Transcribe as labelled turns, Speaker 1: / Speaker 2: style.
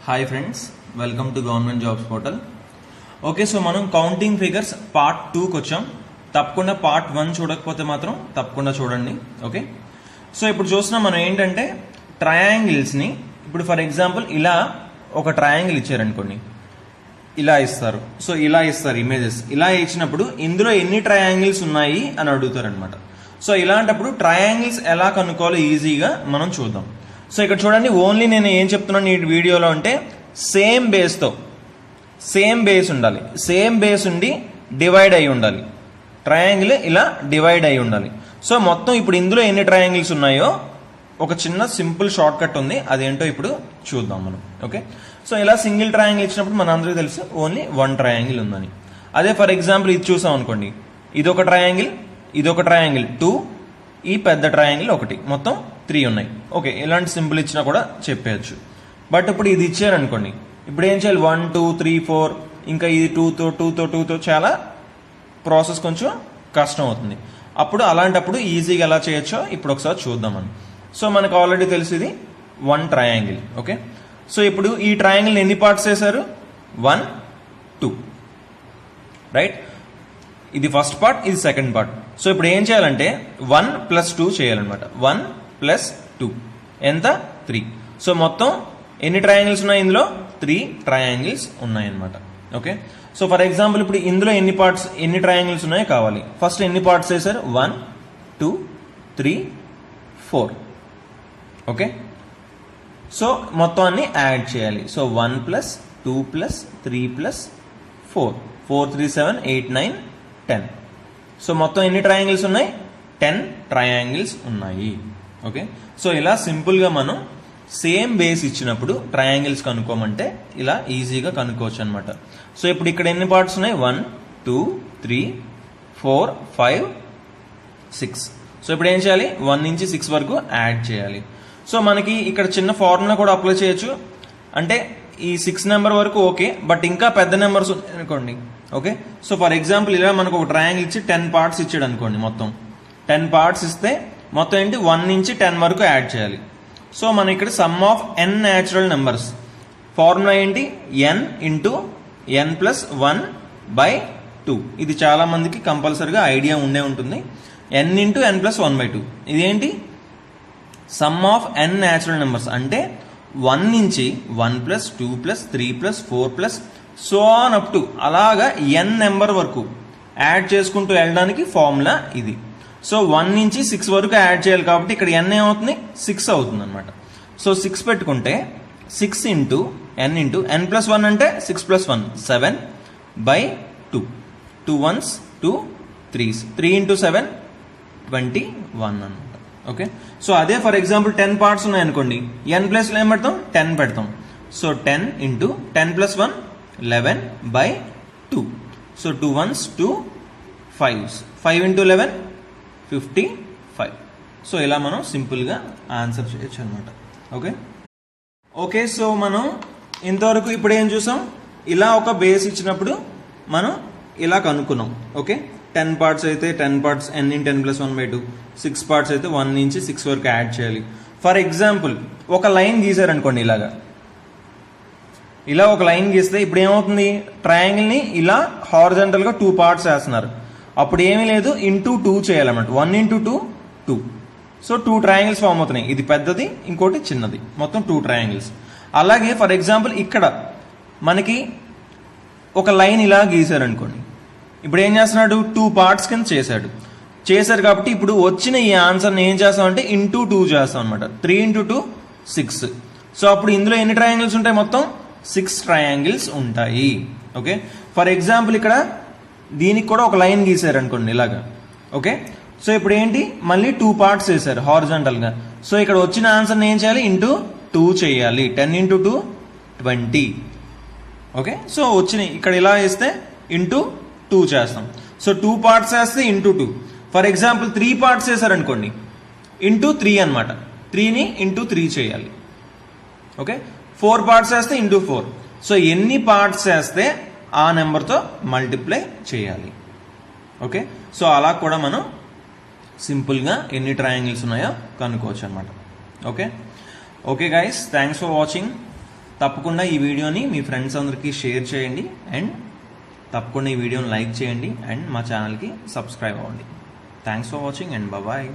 Speaker 1: Hi friends, welcome to government jobs portal. Okay, so మనం counting figures part 2కి వచ్చాం. తప్పకుండా పార్ట్ 1 చూడకపోతే మాత్రం తప్పకుండా చూడండి. ఓకే, సో ఇప్పుడు చూస్తున్నాం మనం ఏంటంటే ట్రయాంగిల్స్ని. ఇప్పుడు ఫర్ ఎగ్జాంపుల్ ఇలా ఒక ట్రయాంగిల్ ఇచ్చారనుకోండి, ఇలా ఇస్తారు. సో ఇలా ఇస్తారు ఇమేజెస్. ఇలా ఇచ్చినప్పుడు ఇందులో ఎన్ని ట్రయాంగిల్స్ ఉన్నాయి అని అడుగుతారు అనమాట. సో ఇలాంటప్పుడు ట్రయాంగిల్స్ ఎలా కనుక్కోవాలో ఈజీగా మనం చూద్దాం. సో ఇక్కడ చూడండి, ఓన్లీ నేను ఏం చెప్తున్నాను ఈ వీడియోలో అంటే సేమ్ బేస్ ఉండాలి. సేమ్ బేస్ ఉండి డివైడ్ అయి ఉండాలి. ట్రయాంగిల్ ఇలా డివైడ్ అయి ఉండాలి. సో మొత్తం ఇప్పుడు ఇందులో ఎన్ని ట్రయాంగిల్స్ ఉన్నాయో ఒక చిన్న సింపుల్ షార్ట్ కట్ ఉంది, అదేంటో ఇప్పుడు చూద్దాం మనం. ఓకే, సో ఇలా సింగిల్ ట్రయాంగిల్ ఇచ్చినప్పుడు మన అందరికీ తెలుసు ఓన్లీ 1 ట్రయాంగిల్ ఉందని. అదే ఫర్ ఎగ్జాంపుల్ ఇది చూసాం అనుకోండి, ఇదొక ట్రయాంగిల్, 2, ఈ పెద్ద ట్రయాంగిల్ 1, మొత్తం 3 ఉన్నాయి. ఓకే, ఇలాంటి సింపుల్ ఇచ్చినా కూడా చెప్పేయచ్చు. బట్ ఇప్పుడు ఇది ఇచ్చారనుకోండి, ఇప్పుడు ఏం చేయాలి, 1 2 3 4, ఇంకా ఇది 2తో చాలా ప్రాసెస్ కొంచెం కష్టం అవుతుంది. అప్పుడు అలాంటప్పుడు ఈజీగా ఎలా చేయొచ్చో ఇప్పుడు ఒకసారి చూద్దామని. సో మనకు ఆల్రెడీ తెలుసు ఇది 1 ట్రయాంగిల్. ఓకే, సో ఇప్పుడు ఈ ట్రయాంగిల్ ఎన్ని పార్ట్స్ చేశారు, 1 2, రైట్. ఇది ఫస్ట్ పార్ట్, ఇది సెకండ్ పార్ట్. సో ఇప్పుడు ఏం చేయాలంటే 1 + 2 చేయాలన్నమాట. 1 + 2 ఎంత, 3. సో మొత్తం ఎన్ని ట్రయాంగిల్స్ ఉన్నాయి, ఇందులో 3 ట్రయాంగిల్స్ ఉన్నాయన్నమాట. ఓకే, సో ఫర్ ఎగ్జాంపుల్ ఇప్పుడు ఇందులో ఎన్ని ట్రయాంగిల్స్ ఉన్నాయో కావాలి. ఫస్ట్ ఎన్ని పార్ట్స్ చేశారు, 1 2 3 4. ఓకే, సో మొత్తం అన్ని యాడ్ చేయాలి. సో 1 + 2 + 3 + 4, 4 3 7 8 9 10. సో మొత్తం ఎన్ని ట్రయాంగిల్స్ ఉన్నాయి, 10 ట్రయాంగిల్స్ ఉన్నాయి. ఓకే, సో ఇలా సింపుల్గా మనం సేమ్ బేస్ ఇచ్చినప్పుడు ట్రయాంగిల్స్ కనుక్కోమంటే ఇలా ఈజీగా కనుక్కోవచ్చు అనమాట. సో ఇప్పుడు ఇక్కడ ఎన్ని పార్ట్స్ ఉన్నాయి, 1 2 3 4 5 6. సో ఇప్పుడు ఏం చేయాలి, 1 నుంచి 6 వరకు యాడ్ చేయాలి. సో మనకి ఇక్కడ చిన్న ఫార్ములా కూడా అప్లై చేయొచ్చు. అంటే ఈ 6 నెంబర్ వరకు ఓకే, బట్ ఇంకా పెద్ద నెంబర్స్ ఉన్నాయి అనుకోండి. ఓకే, సో ఫర్ ఎగ్జాంపుల్ ఇలా మనకు ఒక ట్రయాంగిల్ ఇచ్చి 10 పార్ట్స్ ఇచ్చాడు అనుకోండి. మొత్తం 10 పార్ట్స్ ఇస్తే మొత్తం ఏంటి, 1 నుంచి 10 వరకు యాడ్ చేయాలి. సో మనం ఇక్కడ some of n natural numbers formula ఏంటి, n × n + 1/2. ఇది చాలా మందికి కంపల్సరిగా ఐడియా ఉండే ఉంటుంది. n × n + 1/2 ఇదేంటి, some of n natural numbers అంటే 1 నుంచి 1 + 2 + 3 + 4 సో ఆన్ అప్ టు అలాగా n నెంబర్ వరకు యాడ్ చేసుకుంటూ వెళ్ళడానికి ఫార్ములా ఇది. సో 1 నుంచి 6 వరకు యాడ్ చేయాలి కాబట్టి ఇక్కడ n ఏమవుతుంది, 6 అవుతుంది అనమాట. సో 6 పెట్టుకుంటే 6 × n × n + 1 అంటే 6 + 1 7/2. 2 1s 2 3s, 3 × 7 21 అనమాట. ఓకే, సో అదే ఫర్ ఎగ్జాంపుల్ 10 పార్ట్స్ ఉన్నాయనుకోండి, n ప్లస్లో ఏం పెడతాం, 10 పెడతాం. So 10 × 10 + 1 11/2. So 2 1s 2 5s, 5 × 11 55. So ఇలా మనం సింపుల్గా ఆన్సర్ చేయొచ్చు అనమాట. ఓకే, సో మనం ఇంతవరకు ఇప్పుడు ఏం చూసాం, ఇలా ఒక బేస్ ఇచ్చినప్పుడు మనం ఇలా కనుక్కున్నాం. ఓకే, 10 పార్ట్స్ అయితే 10 పార్ట్స్ n × n + 1/2, 6 పార్ట్స్ అయితే 1 నుంచి 6 వరకు యాడ్ చేయాలి. ఫర్ ఎగ్జాంపుల్ ఒక లైన్ గీసారనుకోండి, ఇలా ఒక లైన్ గీస్తే ఇప్పుడు ఏమవుతుంది, ట్రయాంగిల్ని ఇలా హారిజాంటల్గా 2 పార్ట్స్ వేస్తున్నారు. అప్పుడు ఏమీ లేదు, ఇంటూ 2 చేయాలన్నమాట. 1 × 2 2. సో 2 ట్రయాంగిల్స్ ఫామ్ అవుతున్నాయి. ఇది పెద్దది, ఇంకోటి చిన్నది, మొత్తం 2 ట్రయాంగిల్స్. అలాగే ఫర్ ఎగ్జాంపుల్ ఇక్కడ మనకి ఒక లైన్ ఇలా గీసారనుకోండి, ఇప్పుడు ఏం చేస్తున్నాడు, 2 పార్ట్స్ కింద చేశారు కాబట్టి ఇప్పుడు వచ్చిన ఈ ఆన్సర్ని ఏం చేస్తామంటే ఇంటూ 2 చేస్తాం అనమాట. 3 × 2 6. సో అప్పుడు ఇందులో ఎన్ని ట్రయాంగిల్స్ ఉంటాయి, మొత్తం 6 ట్రయాంగిల్స్ ఉంటాయి. ఓకే, ఫర్ ఎగ్జాంపుల్ ఇక్కడ దీనికి కూడా ఒక లైన్ గీసారు అనుకోండి ఇలాగా. ఓకే, సో ఇప్పుడు ఏంటి, మళ్ళీ 2 పార్ట్స్ చేశారు హారిజాంటల్గా. సో ఇక్కడ వచ్చిన ఆన్సర్ని ఏం చేయాలి, ఇంటూ 2 చేయాలి. 10 × 2 20. ఓకే, సో వచ్చినాయి ఇక్కడ ఇలా వేస్తే ఇంటూ 2 చేస్తాం. సో 2 పార్ట్స్ వేస్తే ఇంటూ 2. ఫర్ ఎగ్జాంపుల్ 3 పార్ట్స్ చేశారనుకోండి, ఇంటూ 3 అనమాట. 3ని ఇంటూ 3 చేయాలి. ఓకే, 4 పార్ట్స్ వేస్తే ఇంటూ 4. సో ఎన్ని పార్ట్స్ వేస్తే ఆ నెంబర్తో మల్టిప్లై చేయాలి. ఓకే, సో అలా కూడా మనం సింపుల్గా ఎన్ని ట్రయాంగిల్స్ ఉన్నాయో కనుక్కోవచ్చు అనమాట. Okay, guys, thanks for watching. తప్పకుండా ఈ వీడియోని మీ ఫ్రెండ్స్ అందరికీ షేర్ చేయండి అండ్ తప్పకుండా ఈ వీడియోని లైక్ చేయండి అండ్ మా ఛానల్కి సబ్స్క్రైబ్ అవ్వండి. Thanks for watching and bye.